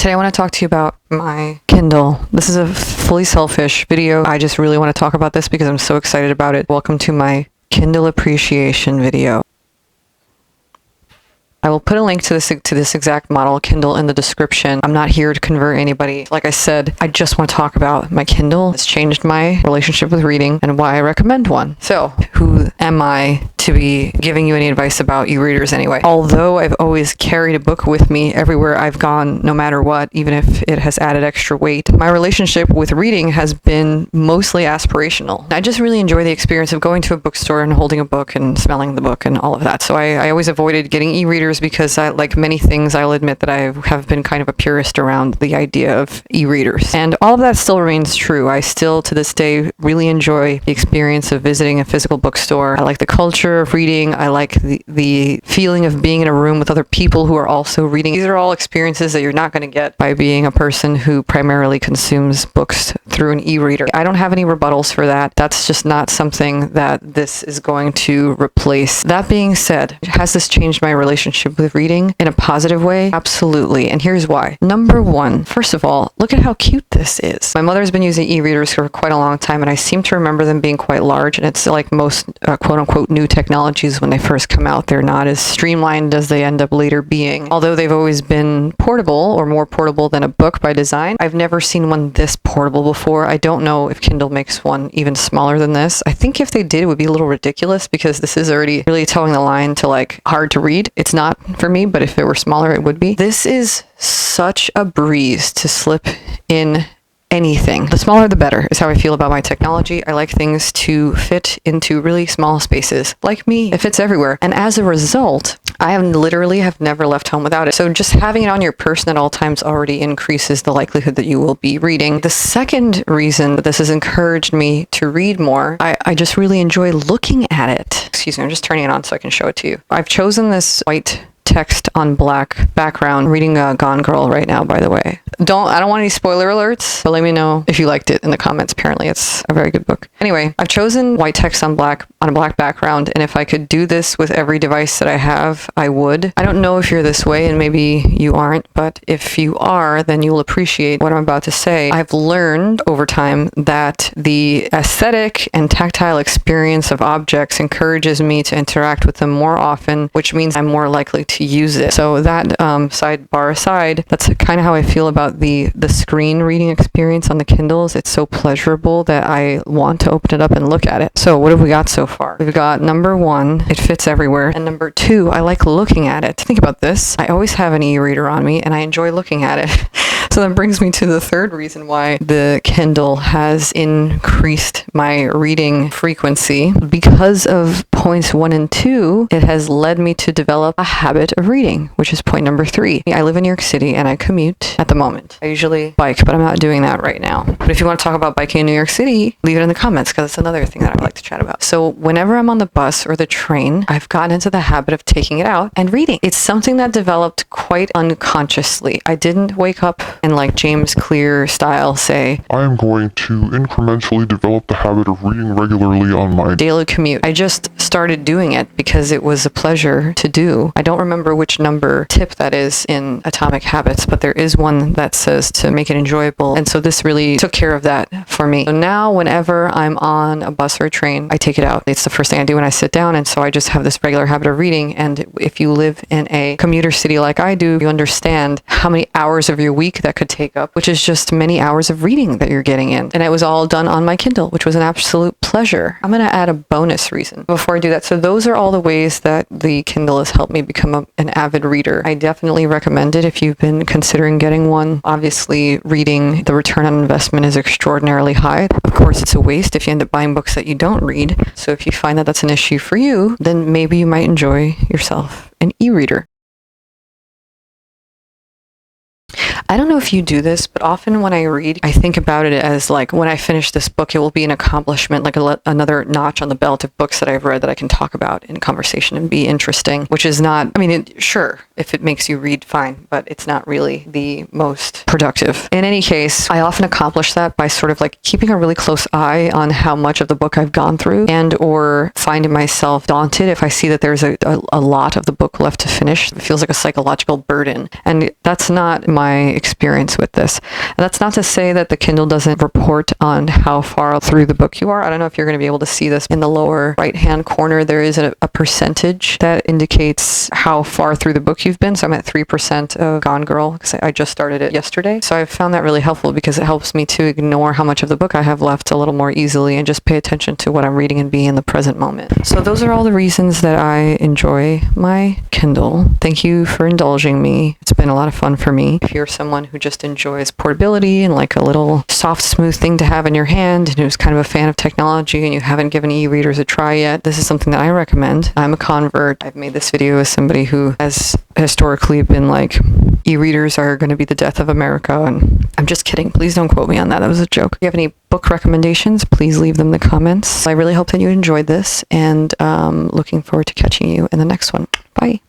Today I want to talk to you about my Kindle. This is a fully selfish video. I just really want to talk about this because I'm so excited about it. Welcome to my Kindle appreciation video. I will put a link to this exact model Kindle in the description. I'm not here to convert anybody. Like I said, I just want to talk about my Kindle. It's changed my relationship with reading and why I recommend one. So, who am I to be giving you any advice about e-readers anyway? Although I've always carried a book with me everywhere I've gone, no matter what, even if it has added extra weight, my relationship with reading has been mostly aspirational. I just really enjoy the experience of going to a bookstore and holding a book and smelling the book and all of that. So I always avoided getting e-readers because like many things, I'll admit that I have been kind of a purist around the idea of e-readers. And all of that still remains true. I still, to this day, really enjoy the experience of visiting a physical bookstore. I like the culture of reading. I like the feeling of being in a room with other people who are also reading. These are all experiences that you're not going to get by being a person who primarily consumes books through an e-reader. I don't have any rebuttals for that. That's just not something that this is going to replace. That being said, has this changed my relationship with reading in a positive way? Absolutely. And here's why. Number one, first of all, look at how cute this is. My mother's been using e-readers for quite a long time, and I seem to remember them being quite large. And it's like most quote-unquote new technologies when they first come out. They're not as streamlined as they end up later being. Although they've always been portable or more portable than a book by design, I've never seen one this portable before. I don't know if Kindle makes one even smaller than this. I think if they did, it would be a little ridiculous because this is already really towing the line to like hard to read. It's not for me, but if it were smaller, it would be. This is such a breeze to slip in anything. The smaller the better is how I feel about my technology. I like things to fit into really small spaces. Like me, it fits everywhere. And as a result, I have never left home without it. So just having it on your person at all times already increases the likelihood that you will be reading. The second reason that this has encouraged me to read more, I just really enjoy looking at it. Excuse me, I'm just turning it on so I can show it to you. I've chosen this white text on black background. Reading Gone Girl right now, by the way. I don't want any spoiler alerts, but let me know if you liked it in the comments. Apparently it's a very good book. Anyway, I've chosen white text on a black background, and if I could do this with every device that I have, I would. I don't know if you're this way, and maybe you aren't, but if you are, then you'll appreciate what I'm about to say. I've learned over time that the aesthetic and tactile experience of objects encourages me to interact with them more often, which means I'm more likely to use it. So that sidebar aside, that's kind of how I feel about the screen reading experience on the Kindles. It's so pleasurable that I want to open it up and look at it. So what have we got so far? We've got number one, it fits everywhere. And number two, I like looking at it. Think about this. I always have an e-reader on me and I enjoy looking at it. So that brings me to the third reason why the Kindle has increased my reading frequency. Because of points 1 and 2, it has led me to develop a habit of reading, which is point number 3. I live in New York City and I commute at the moment. I usually bike, but I'm not doing that right now. But if you want to talk about biking in New York City, leave it in the comments because it's another thing that I would like to chat about. So whenever I'm on the bus or the train, I've gotten into the habit of taking it out and reading. It's something that developed quite unconsciously. I didn't wake up and like James Clear style say, I am going to incrementally develop the habit of reading regularly on my daily commute. I just started doing it because it was a pleasure to do. I don't remember which number tip that is in Atomic Habits, but there is one that says to make it enjoyable. And so this really took care of that for me. So now whenever I'm on a bus or a train, I take it out. It's the first thing I do when I sit down. And so I just have this regular habit of reading. And if you live in a commuter city like I do, you understand how many hours of your week that could take up, which is just many hours of reading that you're getting in. And it was all done on my Kindle, which was an absolute pleasure. I'm going to add a bonus reason before I do that. So those are all the ways that the Kindle has helped me become an avid reader. I definitely recommend it if you've been considering getting one. Obviously, reading, the return on investment is extraordinarily high. Of course, it's a waste if you end up buying books that you don't read. So if you find that that's an issue for you, then maybe you might enjoy yourself an e-reader. I don't know if you do this, but often when I read, I think about it as like, when I finish this book, it will be an accomplishment, like another notch on the belt of books that I've read that I can talk about in conversation and be interesting, which is not, I mean, sure, if it makes you read, fine, but it's not really the most productive. In any case, I often accomplish that by sort of like keeping a really close eye on how much of the book I've gone through, and or finding myself daunted if I see that there's a lot of the book left to finish. It feels like a psychological burden, and that's not my experience with this. And that's not to say that the Kindle doesn't report on how far through the book you are. I don't know if you're going to be able to see this in the lower right-hand corner. There is a percentage that indicates how far through the book you've been. So I'm at 3% of Gone Girl because I just started it yesterday. So I've found that really helpful because it helps me to ignore how much of the book I have left a little more easily and just pay attention to what I'm reading and be in the present moment. So those are all the reasons that I enjoy my Kindle. Thank you for indulging me. It's been a lot of fun for me. If you're someone who just enjoys portability and like a little soft, smooth thing to have in your hand and who's kind of a fan of technology and you haven't given e-readers a try yet, this is something that I recommend. I'm a convert. I've made this video as somebody who has historically been like, e-readers are going to be the death of America, and I'm just kidding. Please don't quote me on that. That was a joke. If you have any book recommendations, please leave them in the comments. I really hope that you enjoyed this, and looking forward to catching you in the next one. Bye.